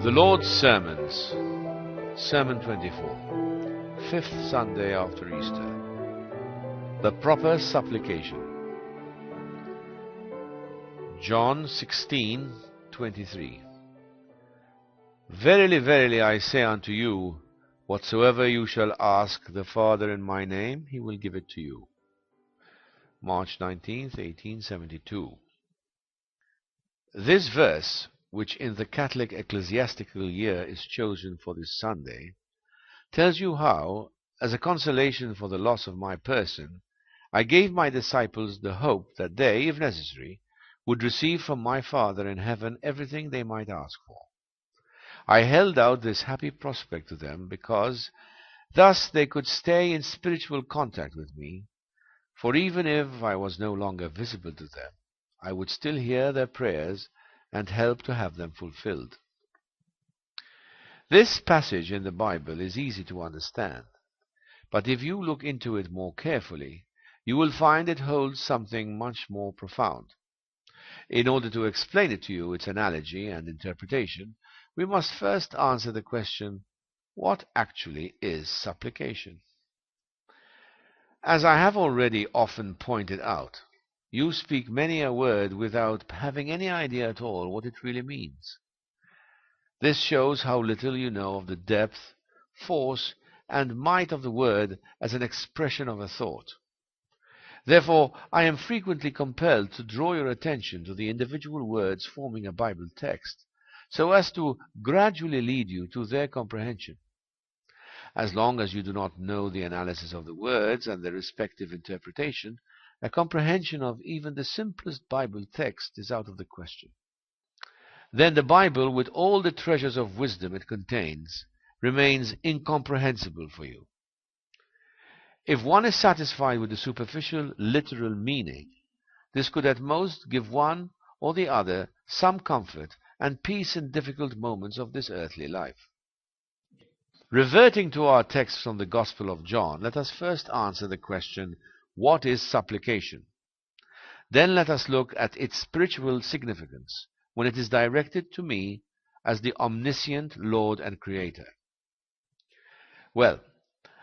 The Lord's Sermons, Sermon 24, 5th Sunday after Easter. The proper supplication. John 16:23. Verily, verily, I say unto you, whatsoever you shall ask the Father in my name, he will give it to you. March 19th, 1872. This verse, which in the Catholic ecclesiastical year is chosen for this Sunday, tells you how, as a consolation for the loss of my person, I gave my disciples the hope that they, if necessary, would receive from my Father in heaven everything they might ask for. I held out this happy prospect to them because thus they could stay in spiritual contact with me, for even if I was no longer visible to them, I would still hear their prayers and help to have them fulfilled. This passage in the Bible is easy to understand, but if you look into it more carefully, you will find it holds something much more profound. In order to explain it to you, its analogy and interpretation, we must first answer the question, what actually is supplication? As I have already often pointed out, you speak many a word without having any idea at all what it really means. This shows how little you know of the depth, force, and might of the word as an expression of a thought. Therefore, I am frequently compelled to draw your attention to the individual words forming a Bible text, so as to gradually lead you to their comprehension. As long as you do not know the analysis of the words and their respective interpretation, a comprehension of even the simplest Bible text is out of the question. Then the Bible, with all the treasures of wisdom it contains, remains incomprehensible for you. If one is satisfied with the superficial, literal meaning, this could at most give one or the other some comfort and peace in difficult moments of this earthly life. Reverting to our text from the Gospel of John, let us first answer the question, what is supplication? Then let us look at its spiritual significance when it is directed to me as the omniscient Lord and Creator. Well,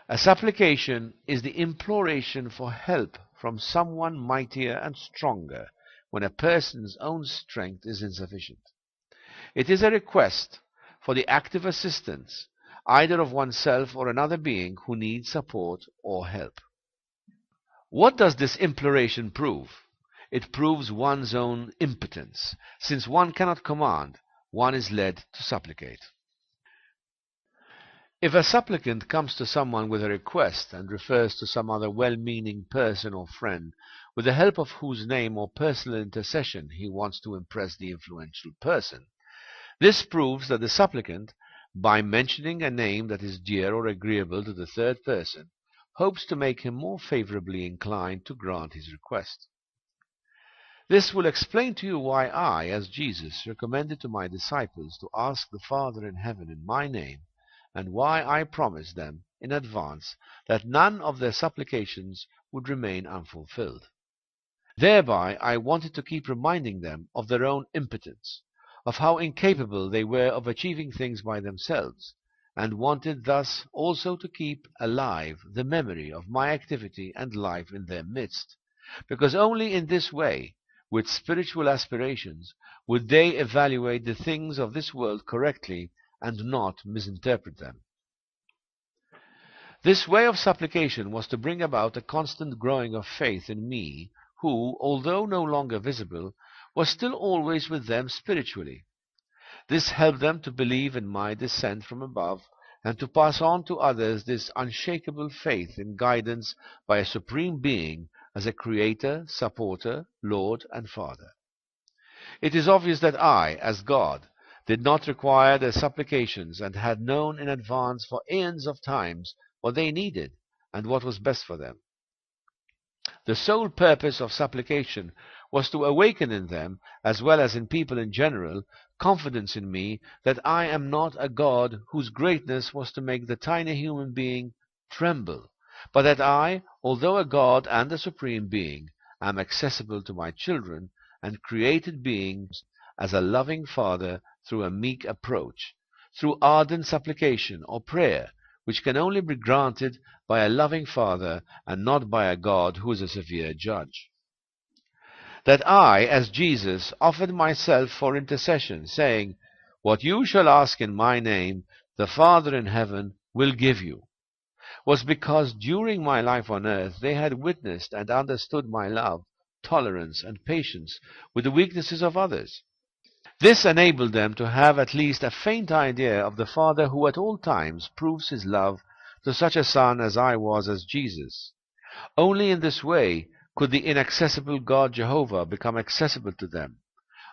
a supplication is the imploration for help from someone mightier and stronger when a person's own strength is insufficient. It is a request for the active assistance either of oneself or another being who needs support or help. What does this imploration prove? It proves one's own impotence. Since one cannot command, one is led to supplicate. If a supplicant comes to someone with a request and refers to some other well-meaning person or friend, with the help of whose name or personal intercession he wants to impress the influential person, this proves that the supplicant, by mentioning a name that is dear or agreeable to the third person, hopes to make him more favorably inclined to grant his request. This will explain to you why I, as Jesus, recommended to my disciples to ask the Father in heaven in my name, and why I promised them in advance that none of their supplications would remain unfulfilled. Thereby I wanted to keep reminding them of their own impotence, of how incapable they were of achieving things by themselves, and wanted thus also to keep alive the memory of my activity and life in their midst, because only in this way, with spiritual aspirations, would they evaluate the things of this world correctly and not misinterpret them. This way of supplication was to bring about a constant growing of faith in me, who, although no longer visible, was still always with them spiritually. This helped them to believe in my descent from above, and to pass on to others this unshakable faith in guidance by a supreme being as a creator, supporter, Lord, and Father. It is obvious that I, as God, did not require their supplications and had known in advance for aeons of times what they needed and what was best for them. The sole purpose of supplication was to awaken in them, as well as in people in general, confidence in me that I am not a God whose greatness was to make the tiny human being tremble, but that I, although a God and a supreme being, am accessible to my children and created beings as a loving Father through a meek approach, through ardent supplication or prayer, which can only be granted by a loving Father and not by a God who is a severe judge. That I, as Jesus, offered myself for intercession, saying, "What you shall ask in my name, the Father in heaven will give you," was because during my life on earth they had witnessed and understood my love, tolerance, and patience with the weaknesses of others. This enabled them to have at least a faint idea of the Father who at all times proves his love to such a Son as I was as Jesus. Only in this way could the inaccessible God Jehovah become accessible to them.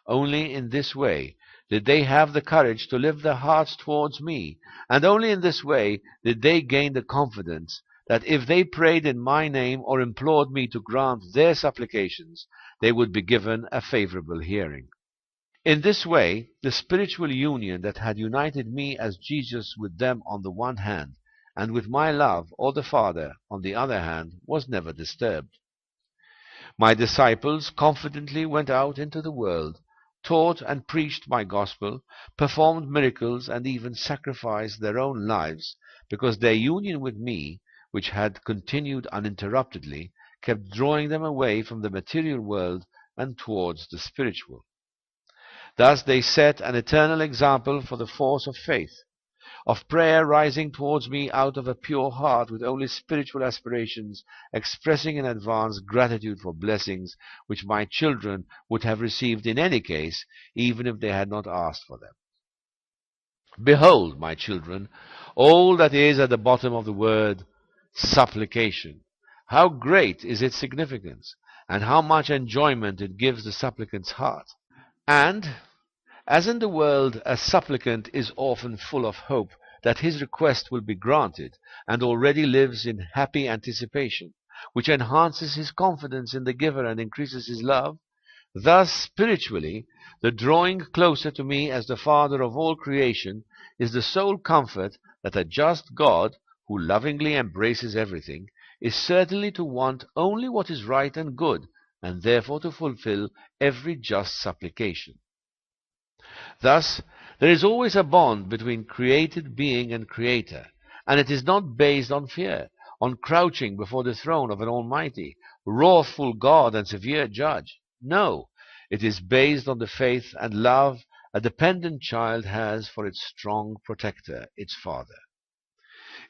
Only in this way did they have the courage to lift their hearts towards me, and only in this way did they gain the confidence that if they prayed in my name or implored me to grant their supplications, they would be given a favorable hearing. In this way, the spiritual union that had united me as Jesus with them on the one hand, and with my love, or the Father, on the other hand, was never disturbed. My disciples confidently went out into the world, taught and preached my gospel, performed miracles, and even sacrificed their own lives, because their union with me, which had continued uninterruptedly, kept drawing them away from the material world and towards the spiritual. Thus they set an eternal example for the force of faith, of prayer rising towards me out of a pure heart with only spiritual aspirations, expressing in advance gratitude for blessings which my children would have received in any case, even if they had not asked for them. Behold, my children, all that is at the bottom of the word supplication. How great is its significance, and how much enjoyment it gives the supplicant's heart. And as in the world a supplicant is often full of hope that his request will be granted, and already lives in happy anticipation, which enhances his confidence in the giver and increases his love, thus spiritually the drawing closer to me as the Father of all creation is the sole comfort that a just God, who lovingly embraces everything, is certainly to want only what is right and good, and therefore to fulfill every just supplication. Thus, there is always a bond between created being and Creator, and it is not based on fear, on crouching before the throne of an almighty, wrathful God and severe judge. No, it is based on the faith and love a dependent child has for its strong protector, its father.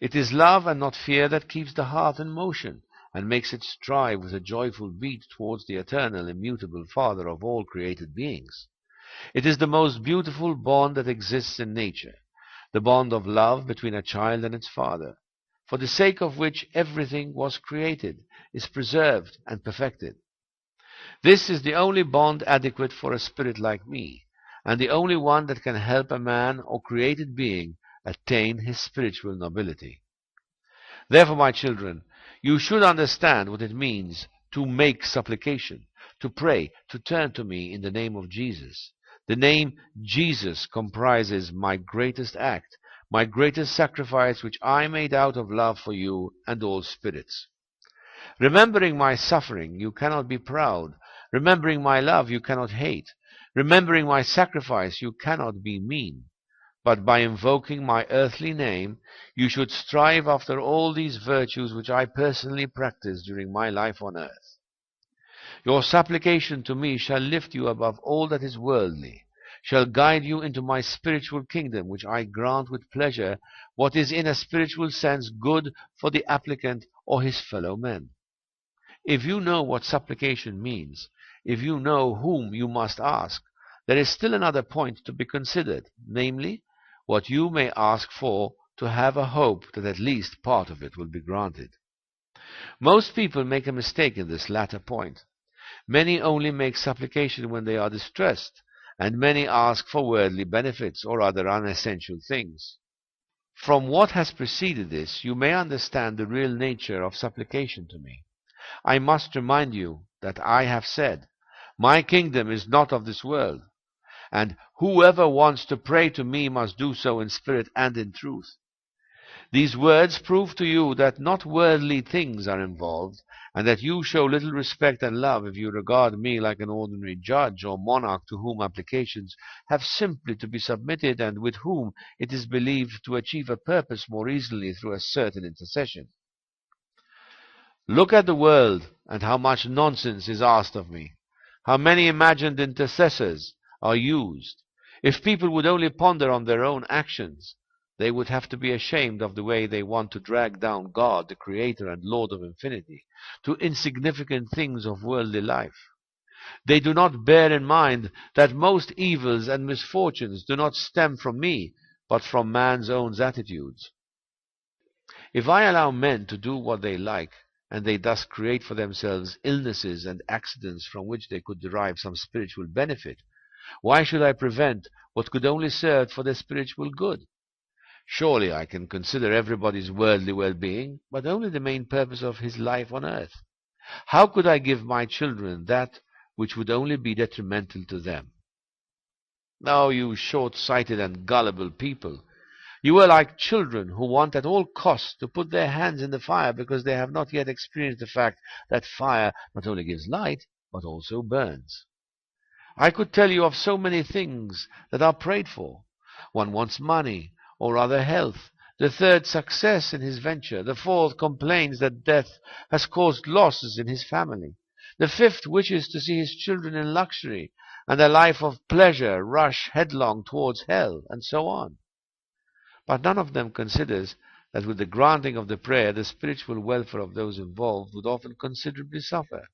It is love and not fear that keeps the heart in motion, and makes it strive with a joyful beat towards the eternal, immutable Father of all created beings. It is the most beautiful bond that exists in nature, the bond of love between a child and its father, for the sake of which everything was created, is preserved and perfected. This is the only bond adequate for a spirit like me, and the only one that can help a man or created being attain his spiritual nobility. Therefore, my children, you should understand what it means to make supplication, to pray, to turn to me in the name of Jesus. The name Jesus comprises my greatest act, my greatest sacrifice which I made out of love for you and all spirits. Remembering my suffering, you cannot be proud. Remembering my love, you cannot hate. Remembering my sacrifice, you cannot be mean. But by invoking my earthly name, you should strive after all these virtues which I personally practiced during my life on earth. Your supplication to me shall lift you above all that is worldly, shall guide you into my spiritual kingdom, which I grant with pleasure what is in a spiritual sense good for the applicant or his fellow men. If you know what supplication means, if you know whom you must ask, there is still another point to be considered, namely, what you may ask for to have a hope that at least part of it will be granted. Most people make a mistake in this latter point. Many only make supplication when they are distressed, and many ask for worldly benefits or other unessential things. From what has preceded this, you may understand the real nature of supplication to me. I must remind you that I have said, "My kingdom is not of this world," and whoever wants to pray to me must do so in spirit and in truth. These words prove to you that not worldly things are involved, and that you show little respect and love if you regard me like an ordinary judge or monarch to whom applications have simply to be submitted and with whom it is believed to achieve a purpose more easily through a certain intercession. Look at the world and how much nonsense is asked of me, how many imagined intercessors are used. If people would only ponder on their own actions, they would have to be ashamed of the way they want to drag down God, the Creator and Lord of infinity, to insignificant things of worldly life. They do not bear in mind that most evils and misfortunes do not stem from me, but from man's own attitudes. If I allow men to do what they like, and they thus create for themselves illnesses and accidents from which they could derive some spiritual benefit, why should I prevent what could only serve for their spiritual good? Surely I can consider everybody's worldly well-being, but only the main purpose of his life on earth. How could I give my children that which would only be detrimental to them? Oh, you short-sighted and gullible people! You are like children who want at all costs to put their hands in the fire because they have not yet experienced the fact that fire not only gives light, but also burns. I could tell you of so many things that are prayed for. One wants money, or rather health. The third, success in his venture. The fourth complains that death has caused losses in his family. The fifth wishes to see his children in luxury and a life of pleasure rush headlong towards hell, and so on. But none of them considers that with the granting of the prayer, the spiritual welfare of those involved would often considerably suffer.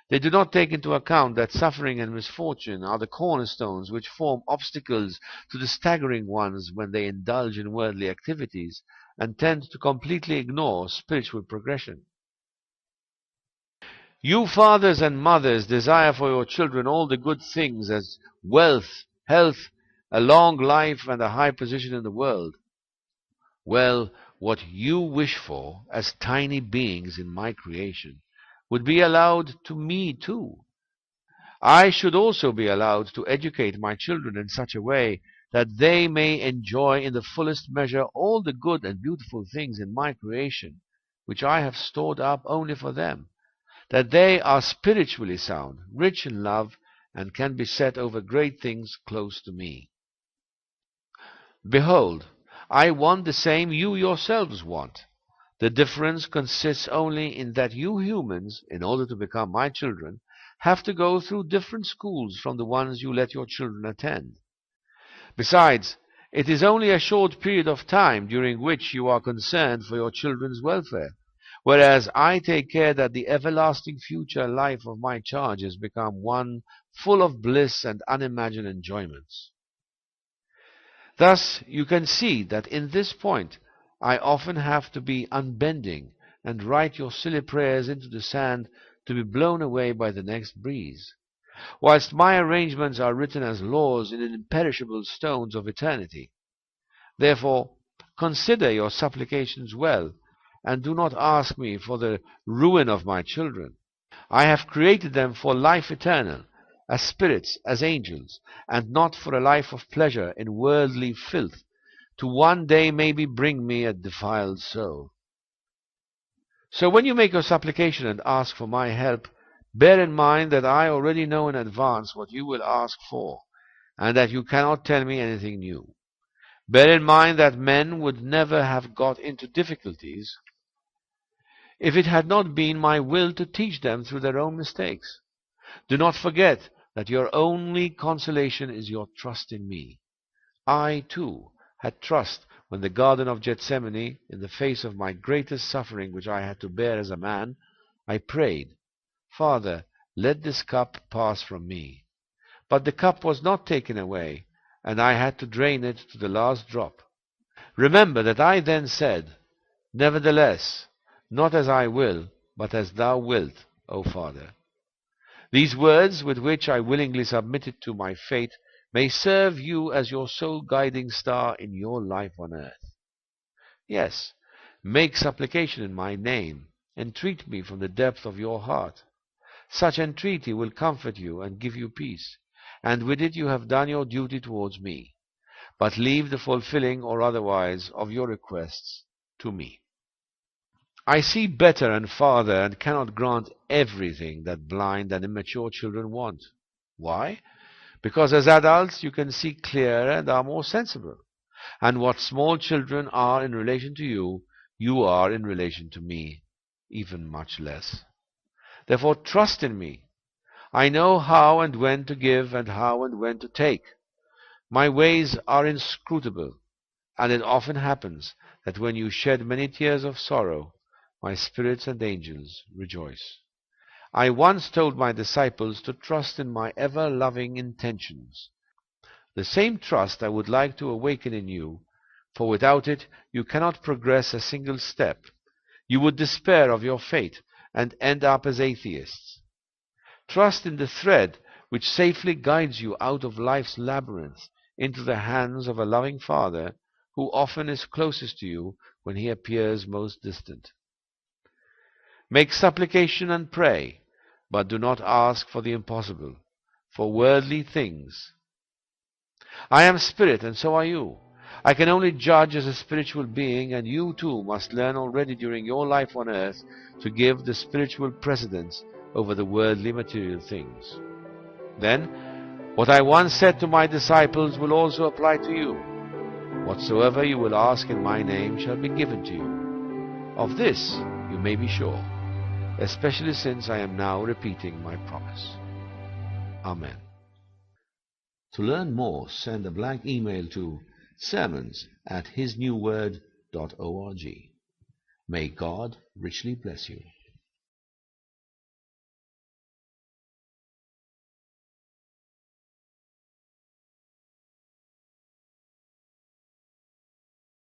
They do not take into account that suffering and misfortune are the cornerstones which form obstacles to the staggering ones when they indulge in worldly activities and tend to completely ignore spiritual progression. You fathers and mothers desire for your children all the good things as wealth, health, a long life, and a high position in the world. Well, what you wish for as tiny beings in my creation would be allowed to me too. I should also be allowed to educate my children in such a way that they may enjoy in the fullest measure all the good and beautiful things in my creation, which I have stored up only for them, that they are spiritually sound, rich in love, and can be set over great things close to me. Behold, I want the same you yourselves want. The difference consists only in that you humans, in order to become my children, have to go through different schools from the ones you let your children attend. Besides, it is only a short period of time during which you are concerned for your children's welfare, whereas I take care that the everlasting future life of my charges become one full of bliss and unimagined enjoyments. Thus you can see that in this point I often have to be unbending and write your silly prayers into the sand to be blown away by the next breeze, whilst my arrangements are written as laws in imperishable stones of eternity. Therefore consider your supplications well, and do not ask me for the ruin of my children. I have created them for life eternal, as spirits, as angels, and not for a life of pleasure in worldly filth, to one day maybe bring me a defiled soul. So when you make your supplication and ask for my help, bear in mind that I already know in advance what you will ask for, and that you cannot tell me anything new. Bear in mind that men would never have got into difficulties if it had not been my will to teach them through their own mistakes. Do not forget that your only consolation is your trust in me. I, too, had trust when the Garden of Gethsemane, in the face of my greatest suffering which I had to bear as a man, I prayed, Father, let this cup pass from me. But the cup was not taken away, and I had to drain it to the last drop. Remember that I then said, Nevertheless, not as I will, but as thou wilt, O Father. These words, with which I willingly submitted to my fate, may serve you as your sole guiding star in your life on earth. Yes, make supplication in my name, entreat me from the depth of your heart. Such entreaty will comfort you and give you peace, and with it you have done your duty towards me. But leave the fulfilling or otherwise of your requests to me. I see better and farther and cannot grant everything that blind and immature children want. Why? Because as adults you can see clearer and are more sensible. And what small children are in relation to you, you are in relation to me, even much less. Therefore trust in me. I know how and when to give and how and when to take. My ways are inscrutable, and it often happens that when you shed many tears of sorrow, my spirits and angels rejoice. I once told my disciples to trust in my ever-loving intentions. The same trust I would like to awaken in you, for without it you cannot progress a single step. You would despair of your fate and end up as atheists. Trust in the thread which safely guides you out of life's labyrinth into the hands of a loving Father who often is closest to you when he appears most distant. Make supplication and pray, but do not ask for the impossible, for worldly things. I am spirit, and so are you. I can only judge as a spiritual being, and you too must learn already during your life on earth to give the spiritual precedence over the worldly material things. Then, what I once said to my disciples will also apply to you. Whatsoever you will ask in my name shall be given to you. Of this you may be sure, especially since I am now repeating my promise. Amen. To learn more, send a blank email to sermons@hisnewword.org. May God richly bless you.